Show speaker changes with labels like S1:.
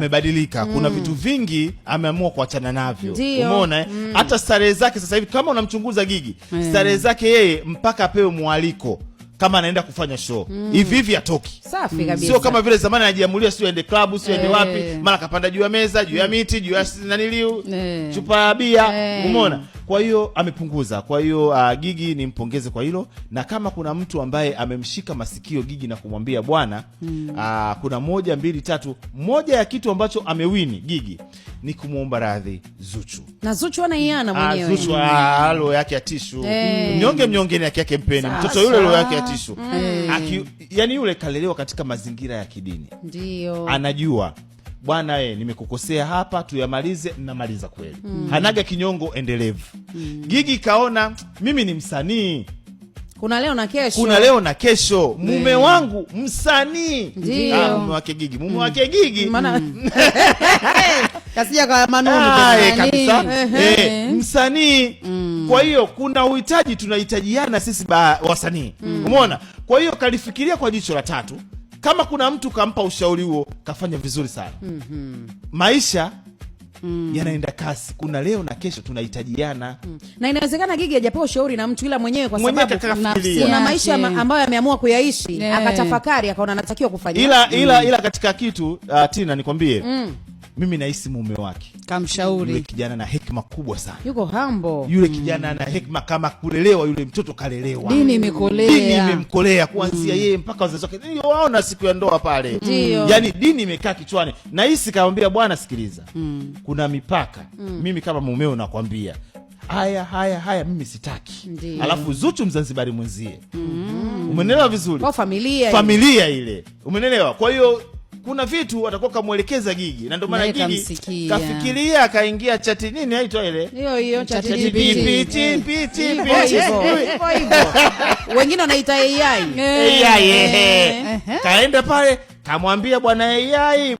S1: amebadilika. Kuna vitu vingi ameamua kuachana navyo. Umeona hata starehe zake sasa hivi kama unamchunguza Gigi, starehe zake yeye mpaka apewe mwaliko kama anaenda kufanya show. Hivi atoki.
S2: Safi kabisa.
S1: Sio kama vile zamani anajiamulia sio ende club, sio ende wapi, mara kapanda juu ya meza, juu ya miti, juu ya naniliu, chupa ya bia. Umeona? Kwa hiyo amepunguza. Kwa hiyo Gigi nimpongeze kwa hilo, na kama kuna mtu ambaye amemshika masikio Gigi na kumwambia bwana, kuna 1 2 3, moja ya kitu ambacho amewini Gigi ni kumuomba radhi Zuchu.
S2: Na Zuchu anaiana mwenyewe.
S1: Zuchu roho yake ya tishu. Mnyonge ni yake mpeni. Mtoto yule roho yake ya tishu. Yani yule kalelewa katika mazingira ya kidini.
S2: Ndio.
S1: Anajua bwana nimekukosea hapa, tuyamalize, namaliza kweli. Hanaga kinyongo endelevu. Gigi kaona mimi ni msanii.
S2: Kuna leo na kesho.
S1: Kuna leo na kesho. Mume wangu msanii. Mume wake Gigi. Mume wake Gigi.
S2: Maana kasija kwa maneno
S1: kabisa. Msanii. Kwa hiyo kuna uhitaji, tunahitajiana sisi wasanii. Umeona? Kwa hiyo kalifikiria kwa jicho la tatu. Kama kuna mtu kampa ushauri huo, kafanya vizuri sana. Maisha yanaenda kasi. Kuna leo na kesho, tunahitajiana. Na
S2: inawezekana Gigi hajapewa ushauri na mtu, ila mwenyewe kwa sababu kuna maisha ambayo ameamua kuyaishi, akatafakari akaona anatakiwa kufanya.
S1: Ila katika kitu Tina nikwambie, mimi nahisi mume wake
S2: kamshauri.
S1: Yule kijana na hekima kubwa sana.
S2: Yuko humble.
S1: Yule kijana na hekima kama kulelewa, yule mtoto kalelewa.
S2: Dini imekolea.
S1: Dini imemkolea kuanzia yeye mpaka wazazi wake. Waona siku ya ndoa pale. Yaani dini imekaa kichwani. Nahisi kaambia bwana sikiliza. Kuna mipaka. Mimi kama mumeo nakwambia. Haya mimi sitaki. Alafu Zuchu Mzanzibari mwenzie. Umeelewa vizuri?
S2: Kwa
S1: familia ile. Umeelewa? Kwa hiyo kuna vitu atakuwa kamwelekeza Gigi, na ndio maana Gigi kafikiria akaingia chati nini aitwa ile
S2: hiyo chati
S1: GPT.
S2: Wengine wanaita AI.
S1: Kaenda pale kamwambia bwana AI